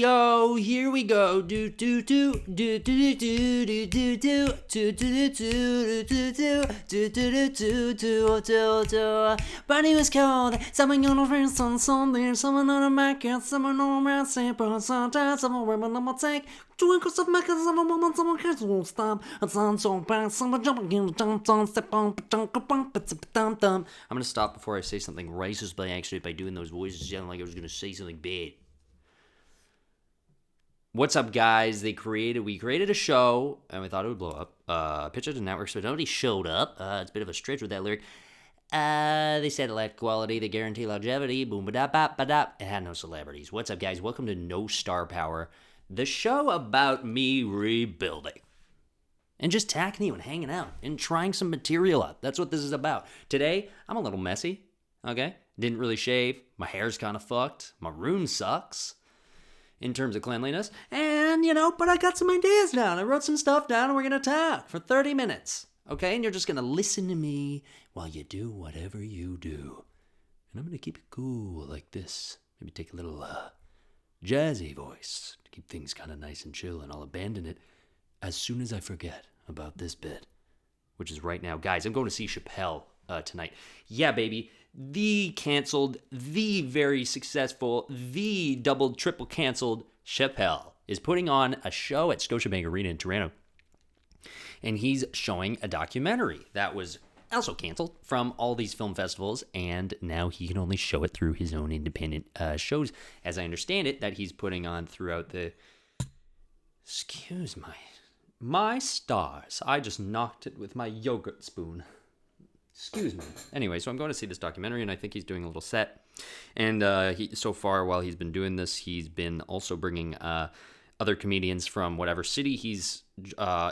Yo, here we go. Do do do do do do do do do do do do do do do do do. Body was cold. Someone on a face on Sunday. Someone on a market. Someone on a massive percentage. Someone women on my tank. Doing cause of makers. Someone woman. Someone kids won't stop. It's on so bad. Someone jumping in the jump on. Step on. I'm gonna stop before I say something racist by accident by doing those voices sounding like I was gonna say something bad. What's up, guys? We created a show, and we thought it would blow up. Pitched it to networks, but nobody showed up. It's a bit of a stretch with that lyric. They said it lacked quality, they guarantee longevity, boom ba da ba ba da. It had no celebrities. What's up, guys? Welcome to No Star Power, the show about me rebuilding. And just tacking you and hanging out and trying some material out. That's what this is about. Today, I'm a little messy, okay? Didn't really shave. My hair's kind of fucked. My room sucks in terms of cleanliness. And, but I got some ideas down. I wrote some stuff down and we're going to talk for 30 minutes. Okay? And you're just going to listen to me while you do whatever you do. And I'm going to keep it cool like this. Maybe take a little jazzy voice to keep things kind of nice and chill. And I'll abandon it as soon as I forget about this bit, which is right now. Guys, I'm going to see Chappelle tonight. Yeah, baby. The canceled, the very successful, the double, triple canceled Chappelle is putting on a show at Scotiabank Arena in Toronto. And he's showing a documentary that was also canceled from all these film festivals, and now he can only show it through his own independent shows, as I understand it, that he's putting on throughout the... Excuse my stars. I just knocked it with my yogurt spoon. Excuse me. Anyway, so I'm going to see this documentary, and I think he's doing a little set. And so far, while he's been doing this, he's been also bringing other comedians from whatever city he's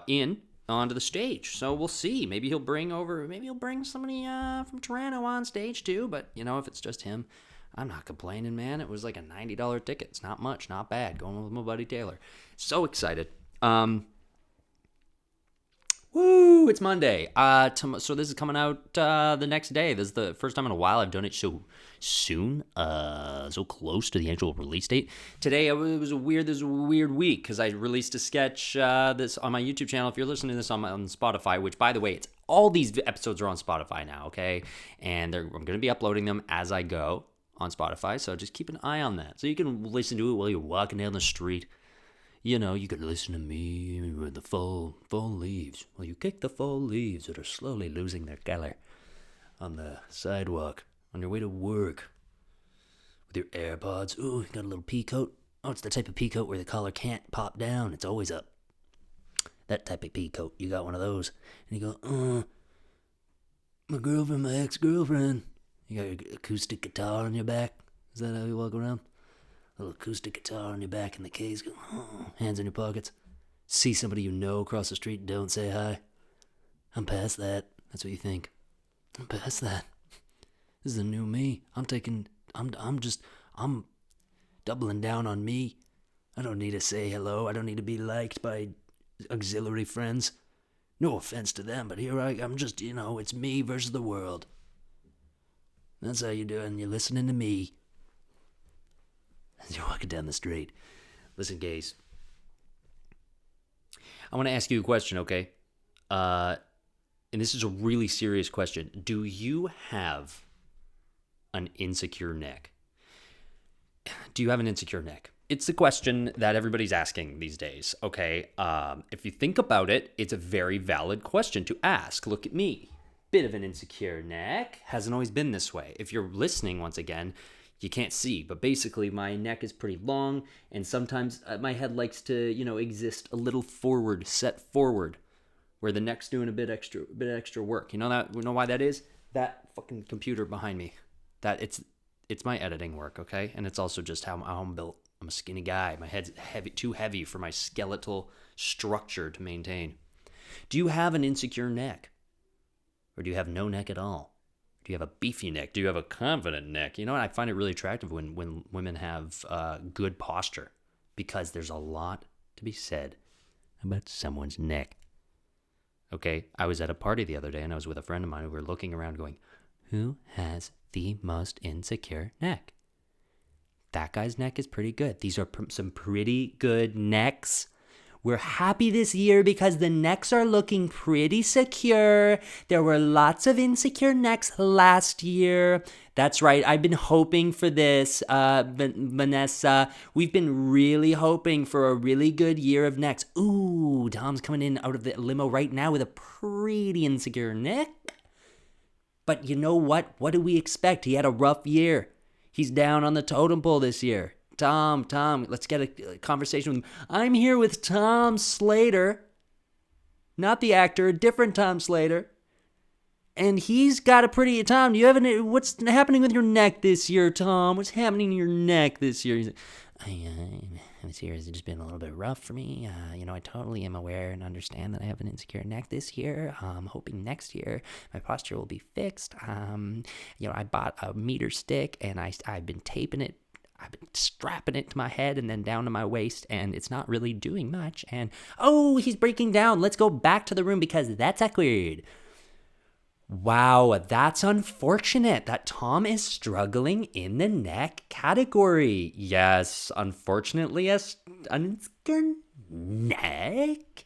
in onto the stage. So we'll see. Maybe he'll bring somebody from Toronto on stage too. But if it's just him, I'm not complaining, man. It was like a $90 ticket. It's not much, not bad. Going with my buddy Taylor. So excited. Woo! It's Monday. So this is coming out the next day. This is the first time in a while I've done it so soon, so close to the actual release date. Today it was a weird week because I released a sketch this on my YouTube channel. If you're listening to this on Spotify, which by the way, all these episodes are on Spotify now, okay? And I'm going to be uploading them as I go on Spotify, so just keep an eye on that. So you can listen to it while you're walking down the street. You could listen to me with the fall leaves. Well, you kick the fall leaves that are slowly losing their color on the sidewalk on your way to work with your AirPods. Ooh, you got a little pea coat. Oh, it's the type of pea coat where the collar can't pop down. It's always up. That type of pea coat. You got one of those. And you go, my ex-girlfriend. You got your acoustic guitar on your back. Is that how you walk around? Little acoustic guitar on your back in the case, go, hands in your pockets. See somebody you know across the street, don't say hi. I'm past that. That's what you think. I'm past that. This is the new me. I'm doubling down on me. I don't need to say hello. I don't need to be liked by auxiliary friends. No offense to them, but here I'm just, it's me versus the world. That's how you do it, and you're listening to me. As you're walking down the street. Listen, gays. I want to ask you a question, okay? And this is a really serious question. Do you have an insecure neck? Do you have an insecure neck? It's the question that everybody's asking these days, okay? If you think about it, it's a very valid question to ask. Look at me. Bit of an insecure neck. Hasn't always been this way. If you're listening, once again, you can't see, but basically my neck is pretty long, and sometimes my head likes to, exist a little forward, set forward, where the neck's doing a bit extra work. You know why that is? That fucking computer behind me. That it's my editing work, okay? And it's also just how I'm built. I'm a skinny guy. My head's too heavy for my skeletal structure to maintain. Do you have an insecure neck? Or do you have no neck at all? Do you have a beefy neck? Do you have a confident neck? I find it really attractive when women have good posture, because there's a lot to be said about someone's neck. Okay, I was at a party the other day, and I was with a friend of mine, and we were looking around going, who has the most insecure neck? that guy's neck is pretty good. These are some pretty good necks. We're happy this year because the necks are looking pretty secure. There were lots of insecure necks last year. That's right. I've been hoping for this, Vanessa. We've been really hoping for a really good year of necks. Ooh, Tom's coming in out of the limo right now with a pretty insecure neck. But you know what? What do we expect? He had a rough year. He's down on the totem pole this year. Tom, let's get a conversation with him. I'm here with Tom Slater. Not the actor, a different Tom Slater. And he's got a pretty... Tom, do you have any... What's happening with your neck this year, Tom? What's happening to your neck this year? He's like, this year has just been a little bit rough for me. I totally am aware and understand that I have an insecure neck this year. I'm hoping next year my posture will be fixed. I bought a meter stick and I've been taping it. I've been strapping it to my head and then down to my waist, and it's not really doing much. And, he's breaking down. Let's go back to the room because that's awkward. Wow, that's unfortunate that Tom is struggling in the neck category. Yes, unfortunately, an insecure neck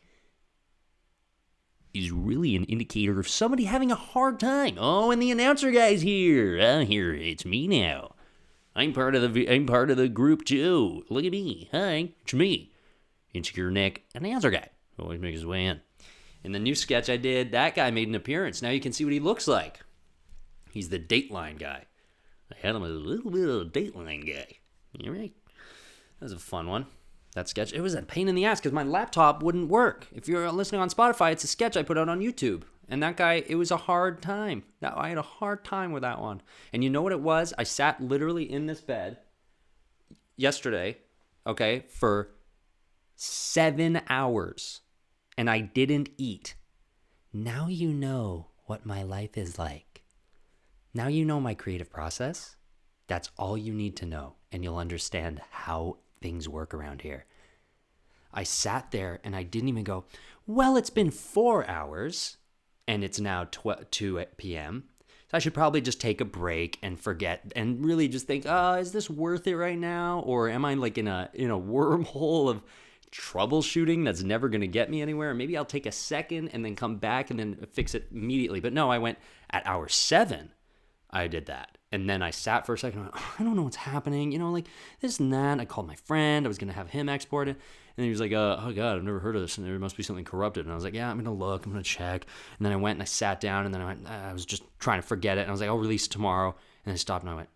is really an indicator of somebody having a hard time. Oh, and the announcer guy's here. Here, it's me now. I'm part of the group too. Look at me. Hi, it's me. Insecure neck announcer guy. Always makes his way in. In the new sketch I did, that guy made an appearance. Now you can see what he looks like. He's the Dateline guy. I had him a little bit of a Dateline guy. You right? That was a fun one. That sketch. It was a pain in the ass because my laptop wouldn't work. If you're listening on Spotify, it's a sketch I put out on YouTube. And that guy, it was a hard time. I had a hard time with that one. And you know what it was? I sat literally in this bed yesterday, for 7 hours. And I didn't eat. Now you know what my life is like. Now you know my creative process. That's all you need to know. And you'll understand how things work around here. I sat there and I didn't even go, well, it's been 4 hours. And it's now 2 p.m. So I should probably just take a break and forget and really just think, is this worth it right now? Or am I like in a wormhole of troubleshooting that's never going to get me anywhere? Maybe I'll take a second and then come back and then fix it immediately. But no, I went at hour 7. I did that. And then I sat for a second and went, I don't know what's happening. This and that. I called my friend. I was going to have him export it. And he was like, oh, God, I've never heard of this. And there must be something corrupted. And I was like, yeah, I'm going to look. I'm going to check. And then I went and I sat down. And then I was just trying to forget it. And I was like, I'll release it tomorrow. And I stopped and I went,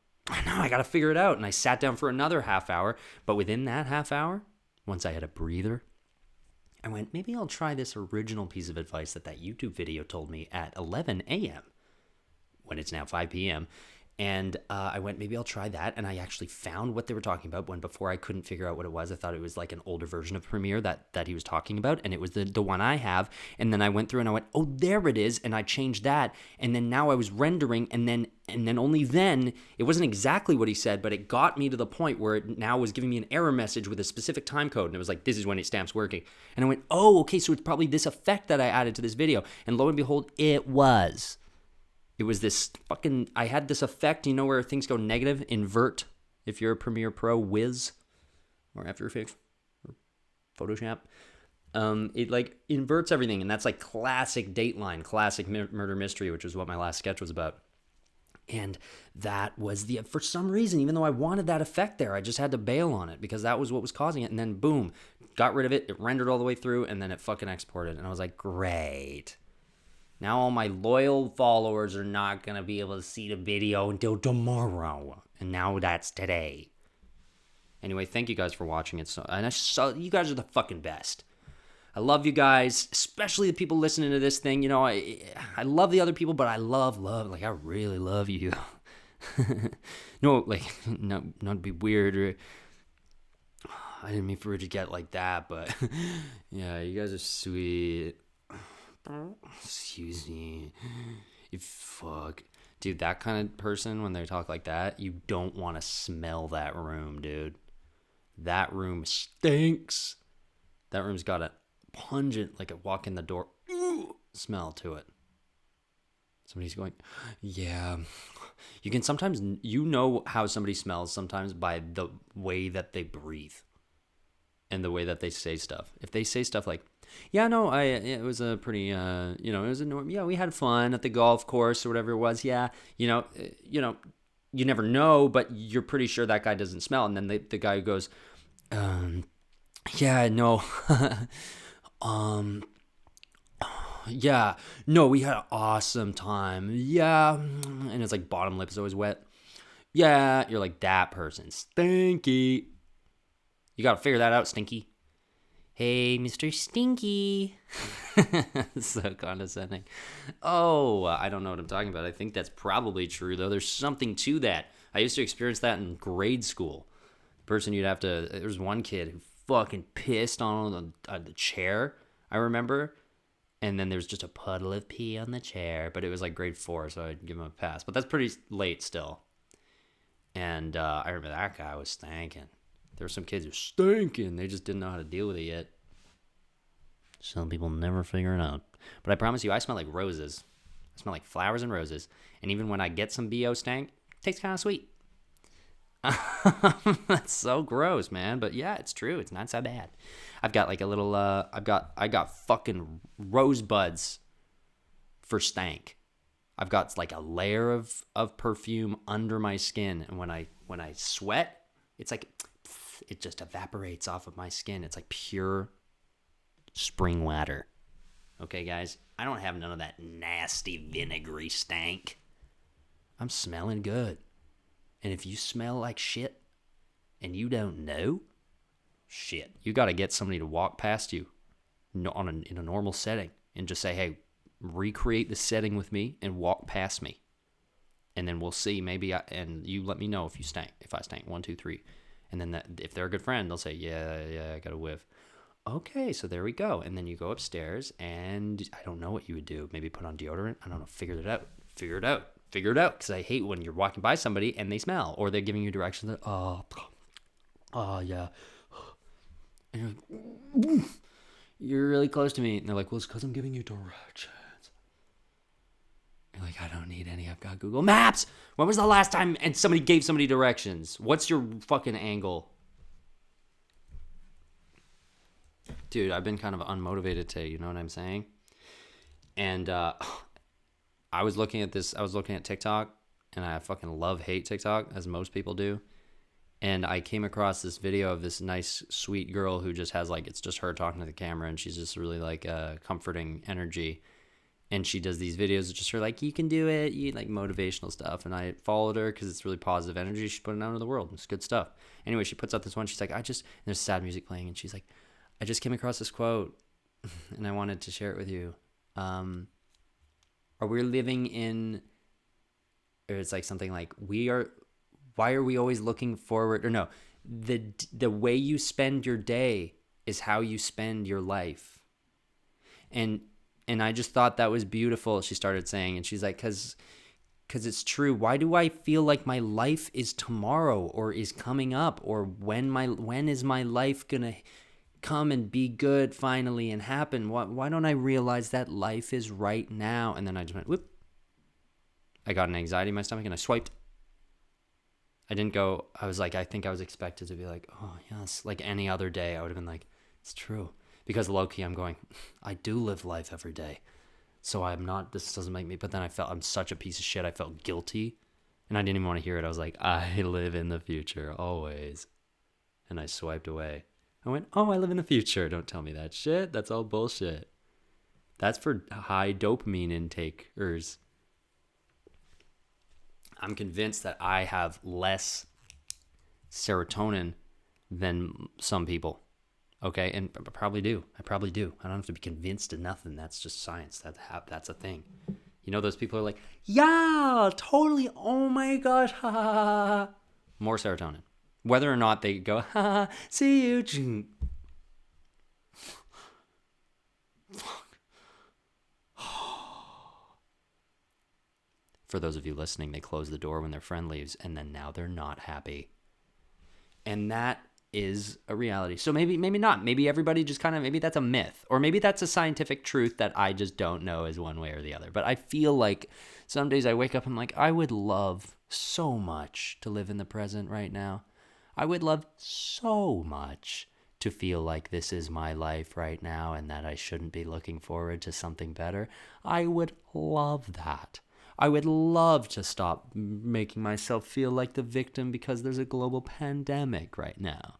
no, I got to figure it out. And I sat down for another half hour. But within that half hour, once I had a breather, I went, maybe I'll try this original piece of advice that YouTube video told me at 11 a.m. when it's now 5 p.m. And I went, maybe I'll try that. And I actually found what they were talking about when before I couldn't figure out what it was. I thought it was like an older version of Premiere that he was talking about. And it was the one I have. And then I went through and I went, oh, there it is. And I changed that. And then now I was rendering. And then only then, it wasn't exactly what he said, but it got me to the point where it now was giving me an error message with a specific time code. And it was like, this is when it stamps working. And I went, oh, okay, so it's probably this effect that I added to this video. And lo and behold, it was. It was this I had this effect, where things go negative, invert, if you're a Premiere Pro whiz, or After Effects, or Photoshop. It like inverts everything, and that's like classic Dateline, classic murder mystery, which is what my last sketch was about. And that was for some reason, even though I wanted that effect there, I just had to bail on it because that was what was causing it. And then boom, got rid of it. It rendered all the way through, and then it fucking exported. And I was like, great. Now all my loyal followers are not going to be able to see the video until tomorrow. And now that's today. Anyway, thank you guys for watching it. You guys are the fucking best. I love you guys, especially the people listening to this thing. I love the other people, but I love, I really love you. No, not to be weird or... I didn't mean for it to get like that, but yeah, you guys are sweet. Excuse me. Fuck. Dude, that kind of person, when they talk like that, you don't want to smell that room, dude. That room stinks. That room's got a pungent, like a walk in the door smell to it. Somebody's going, yeah, You can sometimes, you know how somebody smells sometimes by the way that they breathe and the way that they say stuff. If they say stuff like, yeah, no, it was a pretty, it was yeah, we had fun at the golf course or whatever it was. Yeah, you never know, but you're pretty sure that guy doesn't smell. And then the guy who goes, yeah, no, yeah, no, we had an awesome time. Yeah, and it's like bottom lip is always wet. Yeah, you're like, that person stinky. You got to figure that out, Stinky. Hey, Mr. Stinky. So condescending. Oh, I don't know what I'm talking about. I think that's probably true, though. There's something to that. I used to experience that in grade school. There was one kid who fucking pissed on the chair, I remember. And then there was just a puddle of pee on the chair. But it was like grade 4, so I'd give him a pass. But that's pretty late still. And I remember that guy was stankin'. There were some kids who were stinking. They just didn't know how to deal with it yet. Some people never figure it out. But I promise you, I smell like roses. I smell like flowers and roses. And even when I get some BO stank, it tastes kind of sweet. That's so gross, man. But yeah, it's true. It's not so bad. I've got like a little, I got fucking rosebuds for stank. I've got like a layer of perfume under my skin. And when I sweat, it's like, it just evaporates off of my skin. It's like pure spring water. Okay, guys? I don't have none of that nasty vinegary stank. I'm smelling good. And if you smell like shit and you don't know, shit, you got to get somebody to walk past you in a normal setting and just say, hey, recreate the setting with me and walk past me. And then we'll see. And you let me know if I stank. 1, 2, 3. And then if they're a good friend, they'll say, yeah, I got a whiff. Okay, so there we go. And then you go upstairs, and I don't know what you would do. Maybe put on deodorant. I don't know. Figure it out. Because I hate when you're walking by somebody and they smell, or they're giving you directions. That, oh, yeah. And you're like, you're really close to me. And they're like, well, it's because I'm giving you directions. You're like, I don't need any. I've got Google Maps. When was the last time and somebody gave somebody directions? What's your fucking angle? Dude, I've been kind of unmotivated today. You know what I'm saying? And I was looking at TikTok, and I fucking love-hate TikTok, as most people do. And I came across this video of this nice, sweet girl who just has, like, it's just her talking to the camera, and she's just really, like, comforting energy. And she does these videos of just her, like, you can do it, like, motivational stuff. And I followed her because it's really positive energy. She's putting it out into the world. It's good stuff. Anyway, she puts out this one. She's like, and there's sad music playing. And she's like, I just came across this quote, and I wanted to share it with you. Are we living in, or it's like something like, why are we always looking forward? Or no, the way you spend your day is how you spend your life. And I just thought that was beautiful, she started saying. And she's like, because it's true. Why do I feel like my life is tomorrow or is coming up? Or when is my life going to come and be good finally and happen? Why don't I realize that life is right now? And then I just went, whoop. I got an anxiety in my stomach and I swiped. I didn't go, I was like, I think I was expected to be like, oh, yes. Like any other day, I would have been like, it's true. Because low-key, I'm going, I do live life every day. So this doesn't make me, but then I'm such a piece of shit. I felt guilty. And I didn't even want to hear it. I was like, I live in the future, always. And I swiped away. I went, oh, I live in the future. Don't tell me that shit. That's all bullshit. That's for high dopamine intakers. I'm convinced that I have less serotonin than some people. Okay, and I probably do. I don't have to be convinced of nothing. That's just science. That's a thing. You know, those people are like, yeah, totally. Oh my gosh, ha ha ha. More serotonin. Whether or not they go, ha ha, see you. For those of you listening, they close the door when their friend leaves, and then now they're not happy. And that is a reality. So maybe not. Maybe everybody just kind of, maybe that's a myth. Or maybe that's a scientific truth that I just don't know is one way or the other. But I feel like some days I wake up and I'm like, I would love so much to live in the present right now. I would love so much to feel like this is my life right now and that I shouldn't be looking forward to something better. I would love that. I would love to stop making myself feel like the victim because there's a global pandemic right now.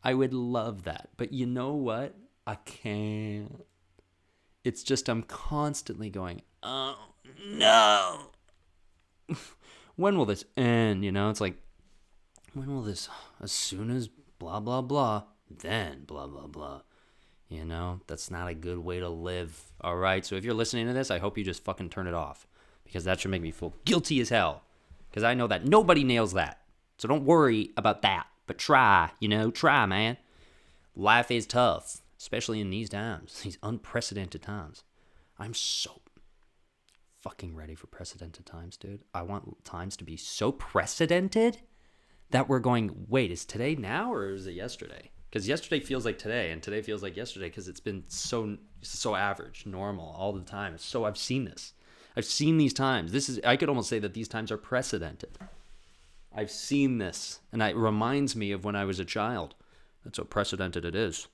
I would love that. But you know what? I can't. It's just I'm constantly going, oh no. When will this end? You know, it's like, when will this, as soon as blah, blah, blah, then blah, blah, blah. You know, that's not a good way to live. All right. So if you're listening to this, I hope you just fucking turn it off, because that should make me feel guilty as hell, because I know that nobody nails that. So don't worry about that, but try, try, man. Life is tough, especially in these times, these unprecedented times. I'm so fucking ready for precedented times, dude. I want times to be so precedented that we're going, wait, is today now or is it yesterday? Because yesterday feels like today, and today feels like yesterday, because it's been so average, normal, all the time. So I've seen this. I've seen these times. I could almost say that these times are precedented. I've seen this, and it reminds me of when I was a child. That's how precedented it is.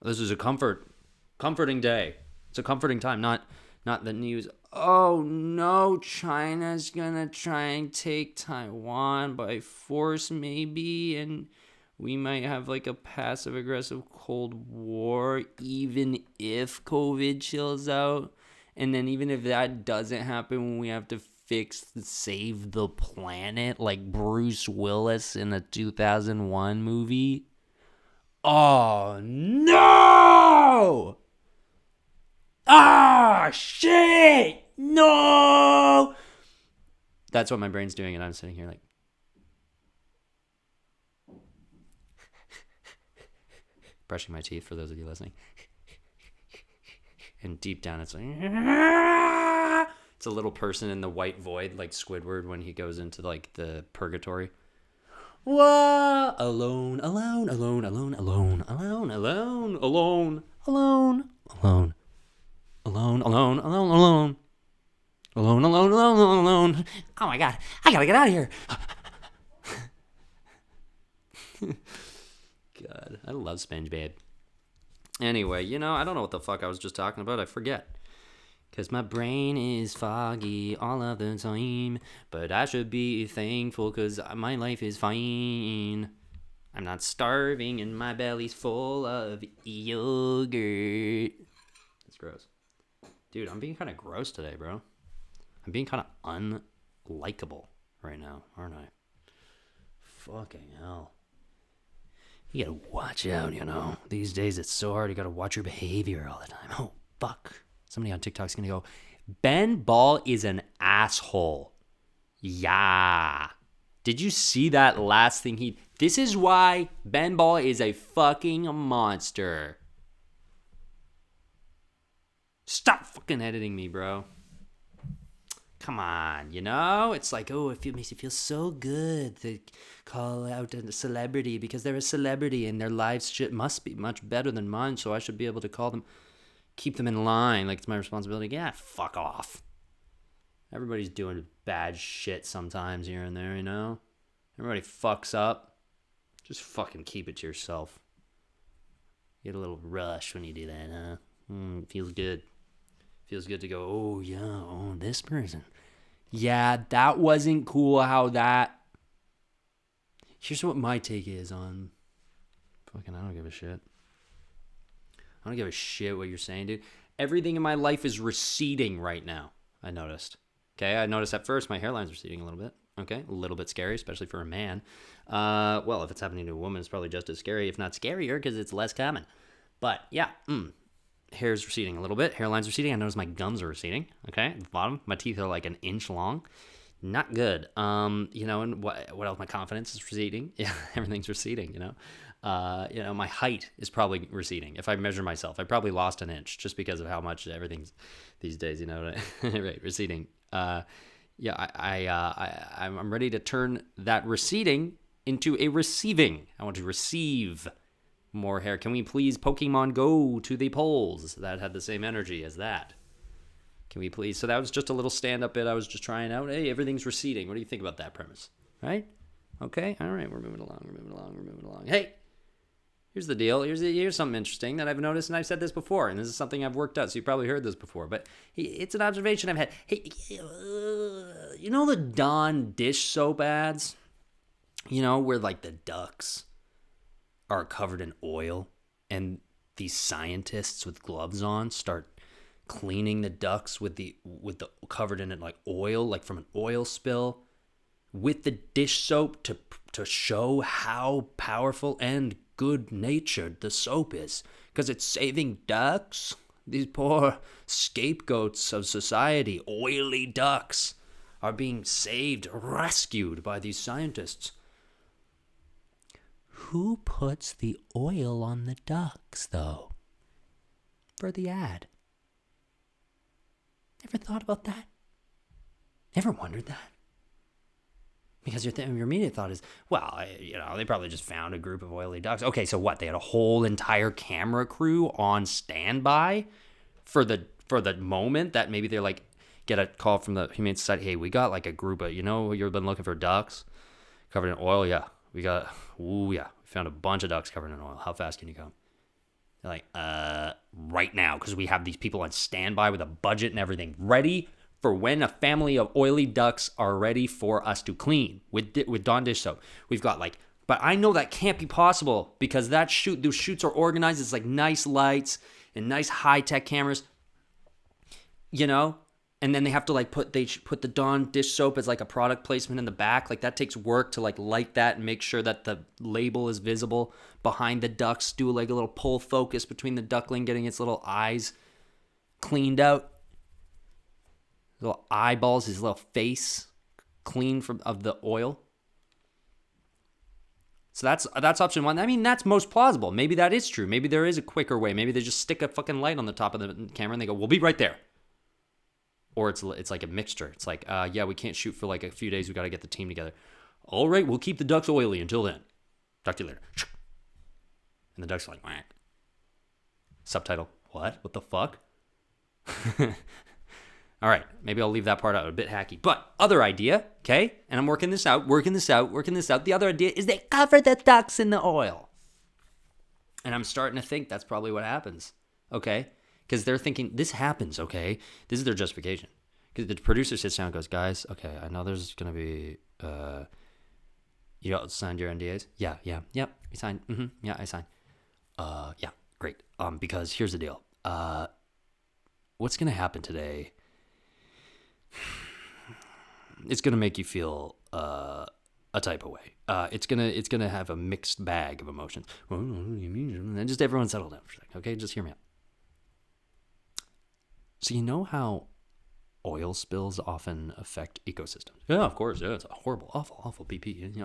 This is a comforting day. It's a comforting time, not the news. Oh no, China's gonna try and take Taiwan by force maybe, and we might have like a passive aggressive Cold War even if COVID chills out. And then even if that doesn't happen, we have to save the planet like Bruce Willis in the 2001 movie. Oh no! Ah, shit! No! That's what my brain's doing, and I'm sitting here like... brushing my teeth, for those of you listening. And deep down, it's like... it's a little person in the white void, like Squidward when he goes into, like, the purgatory. Whoa! Alone, alone, alone, alone, alone, alone, alone, alone, alone, alone. Alone, alone, alone, alone. Alone, alone, alone, alone, alone. Oh my god, I gotta get out of here. God, I love SpongeBob. Anyway, I don't know what the fuck I was just talking about. I forget. Because my brain is foggy all of the time. But I should be thankful because my life is fine. I'm not starving and my belly's full of yogurt. That's gross. Dude, I'm being kind of gross today, bro. I'm being kind of unlikable right now, aren't I? Fucking hell. You gotta watch out, These days it's so hard. You gotta watch your behavior all the time. Oh, fuck. Somebody on TikTok's gonna go, Ben Ball is an asshole. Yeah. Did you see that last thing This is why Ben Ball is a fucking monster. Stop fucking editing me, bro. Come on, It's like, it makes you feel so good to call out a celebrity because they're a celebrity and their lives must be much better than mine, so I should be able to call them, keep them in line, like it's my responsibility. Yeah, fuck off. Everybody's doing bad shit sometimes here and there, Everybody fucks up. Just fucking keep it to yourself. You get a little rush when you do that, huh? Feels good. Feels good to go, oh, yeah, this person. Yeah, that wasn't cool how that... Here's what my take is on... Fucking, I don't give a shit. I don't give a shit what you're saying, dude. Everything in my life is receding right now, I noticed. Okay, I noticed at first my hairline's receding a little bit. Okay, a little bit scary, especially for a man. Well, if it's happening to a woman, it's probably just as scary, if not scarier, because it's less common. But, yeah, hair's receding a little bit. Hairline's receding. I notice my gums are receding. Okay, at the bottom, my teeth are like an inch long. Not good. And what else? My confidence is receding. Yeah, everything's receding. My height is probably receding. If I measure myself, I probably lost an inch just because of how much everything's these days. Right? Receding. I'm ready to turn that receding into a receiving. I want to receive more hair. Can we please Pokemon Go to the polls that had the same energy as that? Can we please? So that was just a little stand-up bit I was just trying out. Hey, everything's receding. What do you think about that premise? Right? Okay. All right. We're moving along. Hey, here's the deal. Here's something interesting that I've noticed, and I've said this before, and this is something I've worked out, so you probably heard this before, but it's an observation I've had. Hey, you know the Dawn dish soap ads? You know, where like the ducks are covered in oil, and these scientists with gloves on start cleaning the ducks with the covered in it like oil, like from an oil spill, with the dish soap to show how powerful and good-natured the soap is, because it's saving ducks. These poor scapegoats of society, oily ducks, are being saved, rescued by these scientists. Who puts the oil on the ducks, though, for the ad? Ever thought about that? Ever wondered that? Because your immediate thought is, well, they probably just found a group of oily ducks. Okay, so what? They had a whole entire camera crew on standby for the moment that maybe they're like, get a call from the Humane Society. Hey, we got like a group of, you've been looking for ducks covered in oil. Yeah, we found a bunch of ducks covered in oil. How fast can you come? They're like, right now, because we have these people on standby with a budget and everything ready for when a family of oily ducks are ready for us to clean with Dawn dish soap. We've got but I know that can't be possible because those shoots are organized. It's like nice lights and nice high-tech cameras, and then they have to put the Dawn dish soap as like a product placement in the back. Like that takes work to light that and make sure that the label is visible behind the ducks. Do like a little pull focus between the duckling getting its little eyes cleaned out. Little eyeballs, his little face clean of the oil. So that's option one. I mean, that's most plausible. Maybe that is true. Maybe there is a quicker way. Maybe they just stick a fucking light on the top of the camera and they go, we'll be right there. Or it's like a mixture. It's like, we can't shoot for like a few days. We got to get the team together. All right, we'll keep the ducks oily until then. Talk to you later. And the ducks are like, whack. Subtitle, what? What the fuck? All right, maybe I'll leave that part out, a bit hacky. But other idea, okay? And I'm working this out. The other idea is they cover the ducks in the oil. And I'm starting to think that's probably what happens, okay? Because they're thinking, this happens, okay? This is their justification. Because the producer sits down and goes, guys, okay, I know there's going to be, you all signed your NDAs? Yeah, yep, you signed, yeah, I signed. Yeah, great. Because here's the deal. What's going to happen today, it's going to make you feel a type of way. It's gonna have a mixed bag of emotions. Well, and just everyone settle down for a second, okay? Just hear me out. So you know how oil spills often affect ecosystems? Yeah, of course. Yeah, it's a horrible, awful BP. We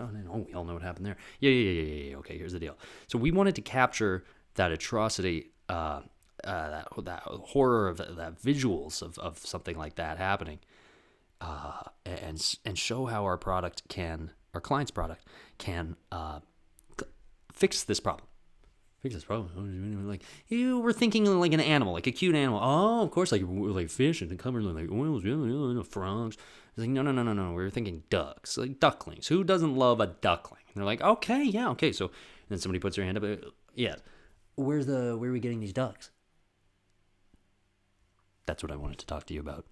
all know what happened there. Yeah. Okay, here's the deal. So we wanted to capture that atrocity, that horror of that visuals of something like that happening, and show how our client's product can fix this problem. Like you were thinking like an animal, like a cute animal. Oh, of course, like fish and covered like oils, frogs. It's like no. We were thinking ducks, like ducklings. Who doesn't love a duckling? And they're like, okay. So then somebody puts their hand up. Yeah, where are we getting these ducks? That's what I wanted to talk to you about.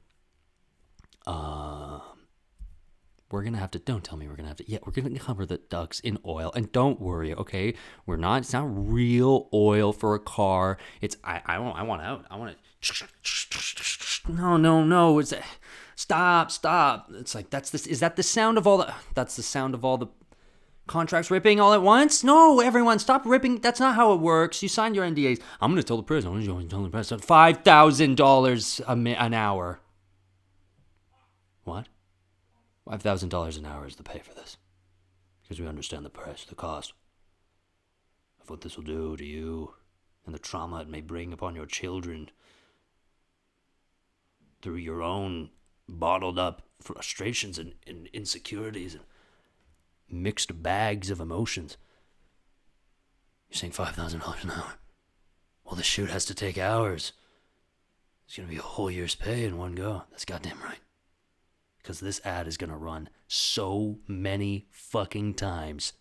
We're going to have to, don't tell me we're going to cover the ducks in oil. And don't worry, okay? It's not real oil for a car. I want out. I want it. No. Stop. It's like, is that the sound of all the contracts ripping all at once? No, everyone, stop ripping. That's not how it works. You signed your NDAs. I'm going to tell the press. $5,000 an hour. What? $5,000 an hour is the pay for this. Because we understand the price, the cost of what this will do to you and the trauma it may bring upon your children through your own bottled up frustrations and insecurities. mixed bags of emotions. You're saying $5,000 an hour? Well, the shoot has to take hours. It's going to be a whole year's pay in one go. That's goddamn right. Because this ad is going to run so many fucking times.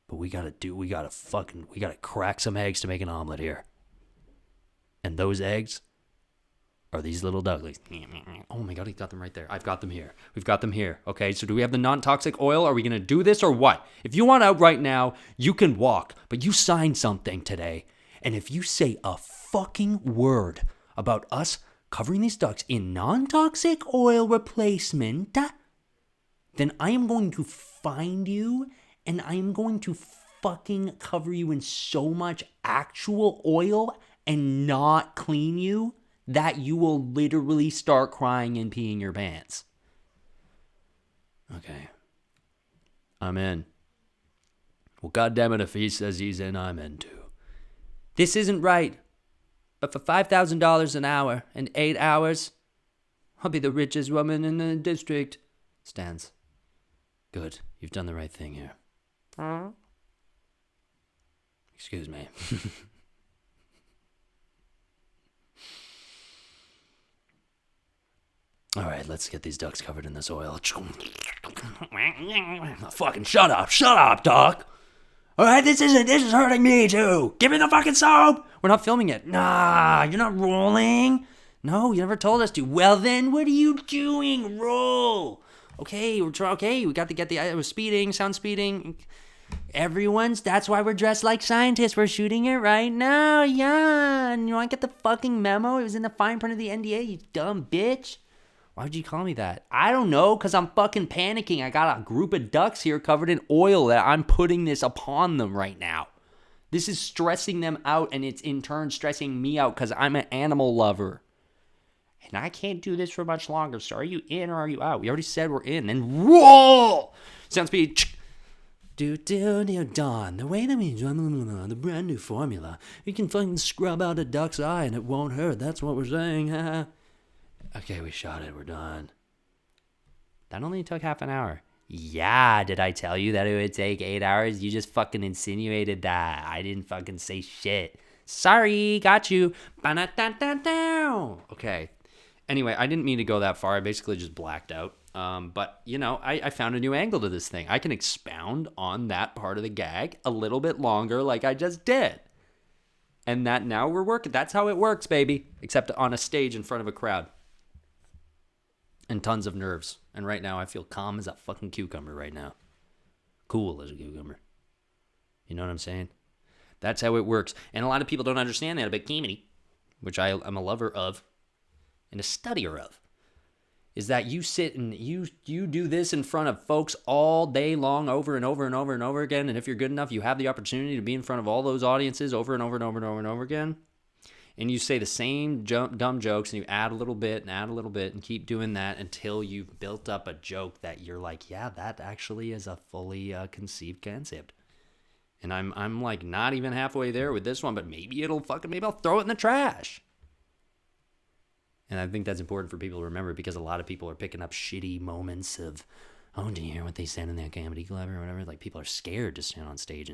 But we gotta crack some eggs to make an omelet here. And those eggs are these little ducklings. Oh my God, he got them right there. I've got them here. We've got them here. Okay, so do we have the non-toxic oil? Are we gonna do this or what? If you want out right now, you can walk. But you signed something today. And if you say a fucking word about us covering these ducks in non-toxic oil replacement, then I am going to find you and I am going to fucking cover you in so much actual oil and not clean you that you will literally start crying and peeing your pants. Okay. I'm in. Well, goddammit, if he says he's in, I'm in too. This isn't right. But for $5,000 an hour and 8 hours, I'll be the richest woman in the district. Stans. Good. You've done the right thing here. Excuse me. All right, let's get these ducks covered in this oil. Fucking shut up, Doc. All right, this is hurting me too. Give me the fucking soap. We're not filming it. Nah, you're not rolling. No, you never told us to. Well then, what are you doing? Roll. Okay, we got to get the speeding, sound speeding. That's why we're dressed like scientists. We're shooting it right now. Yeah. And you want to get the fucking memo? It was in the fine print of the NDA, you dumb bitch. Why would you call me that? I don't know, because I'm fucking panicking. I got a group of ducks here covered in oil that I'm putting this upon them right now. This is stressing them out, and it's in turn stressing me out because I'm an animal lover. And I can't do this for much longer. So are you in or are you out? We already said we're in. Then roll! Sound speed. Dawn. The way that we the brand new formula. You can fucking scrub out a duck's eye and it won't hurt. That's what we're saying. Okay, we shot it. We're done. That only took half an hour. Yeah, did I tell you that it would take 8 hours? You just fucking insinuated that. I didn't fucking say shit. Sorry, got you. Okay. Anyway, I didn't mean to go that far. I basically just blacked out. But, I found a new angle to this thing. I can expound on that part of the gag a little bit longer like I just did. And that now we're working. That's how it works, baby. Except on a stage in front of a crowd. And tons of nerves. And right now I feel calm as a fucking cucumber right now. Cool as a cucumber. You know what I'm saying? That's how it works. And a lot of people don't understand that about comedy, which I'm a lover of and a studier of, is that you sit and you do this in front of folks all day long over and over and over and over again. And if you're good enough, you have the opportunity to be in front of all those audiences over and over and over and over and over again. And you say the same dumb jokes and you add a little bit and keep doing that until you've built up a joke that you're like, yeah, that actually is a fully conceived concept. And I'm like not even halfway there with this one, but maybe I'll throw it in the trash. And I think that's important for people to remember because a lot of people are picking up shitty moments of, oh, did you hear what they said in that comedy club or whatever? Like people are scared to stand on stage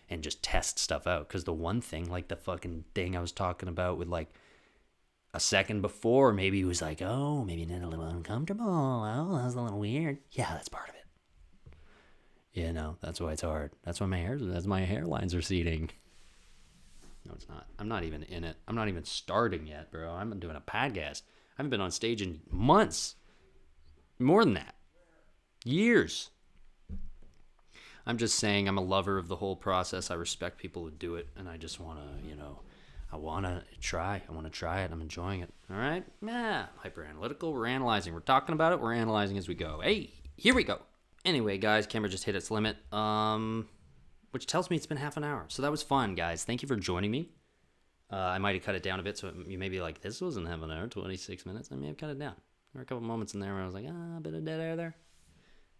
and just test stuff out. Because the one thing, like the fucking thing I was talking about with like a second before, maybe it was like, oh, maybe it did a little uncomfortable. Oh, that was a little weird. Yeah, that's part of it. That's why it's hard. That's why my hairlines are receding. No, it's not. I'm not even in it. I'm not even starting yet, bro. I'm doing a podcast. I haven't been on stage in months. More than that. Years. I'm just saying I'm a lover of the whole process. I respect people who do it, and I just want to, I want to try. I want to try it. I'm enjoying it. All right? Yeah. Hyper analytical. We're analyzing. We're talking about it. We're analyzing as we go. Hey, here we go. Anyway, guys, camera just hit its limit. Which tells me it's been half an hour. So that was fun, guys. Thank you for joining me. I might have cut it down a bit, so you may be like, this wasn't half an hour, 26 minutes. I may have cut it down. There were a couple moments in there where I was like, a bit of dead air there.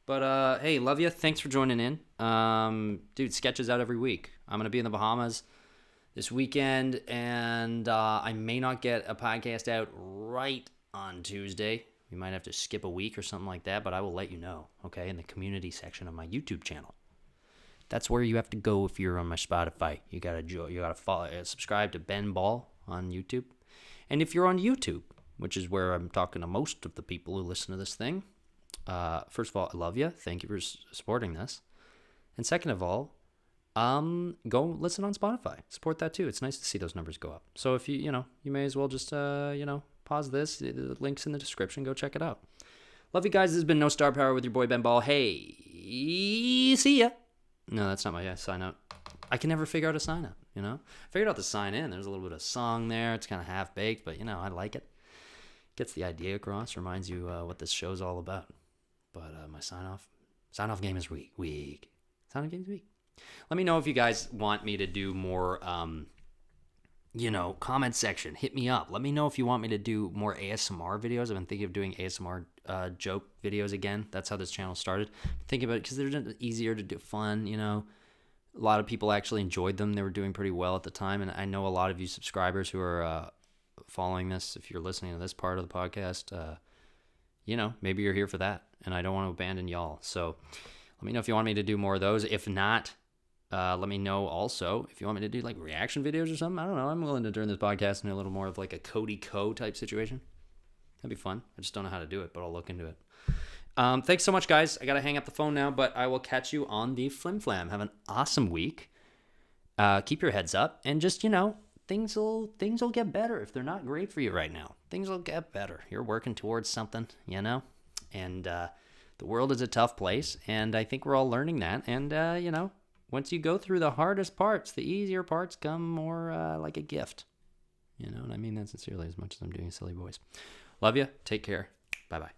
But, hey, love you. Thanks for joining in. Dude, sketches out every week. I'm going to be in the Bahamas this weekend, and I may not get a podcast out right on Tuesday. We might have to skip a week or something like that, but I will let you know, okay, in the community section of my YouTube channel. That's where you have to go if you're on my Spotify. You gotta follow, subscribe to Ben Ball on YouTube. And if you're on YouTube, which is where I'm talking to most of the people who listen to this thing, first of all, I love you. Thank you for supporting this. And second of all, go listen on Spotify. Support that too. It's nice to see those numbers go up. So if you may as well just, pause this. The link's in the description. Go check it out. Love you guys. This has been No Star Power with your boy Ben Ball. Hey, see ya. No, that's not my sign out. I can never figure out a sign out, I figured out the sign in. There's a little bit of song there. It's kind of half-baked, but, I like it. Gets the idea across. Reminds you what this show's all about. But my sign-off game is weak. Sign-off game is weak. Let me know if you guys want me to do more, comment section. Hit me up. Let me know if you want me to do more ASMR videos. I've been thinking of doing ASMR joke videos again. That's how this channel started. Thinking about it because they're easier to do, fun, A lot of people actually enjoyed them. They were doing pretty well at the time. And I know a lot of you subscribers who are following this, if you're listening to this part of the podcast, maybe you're here for that. And I don't want to abandon y'all. So let me know if you want me to do more of those. If not, let me know also if you want me to do like reaction videos or something. I don't know. I'm willing to turn this podcast into a little more of like a Cody Co type situation. That'd be fun. I just don't know how to do it, but I'll look into it. Thanks so much, guys. I got to hang up the phone now, but I will catch you on the Flim Flam. Have an awesome week. Keep your heads up and just, things will get better. If they're not great for you right now, things will get better. You're working towards something, and the world is a tough place. And I think we're all learning that. And, once you go through the hardest parts, the easier parts come more like a gift. And I mean that sincerely as much as I'm doing a silly voice. Love you. Take care. Bye-bye.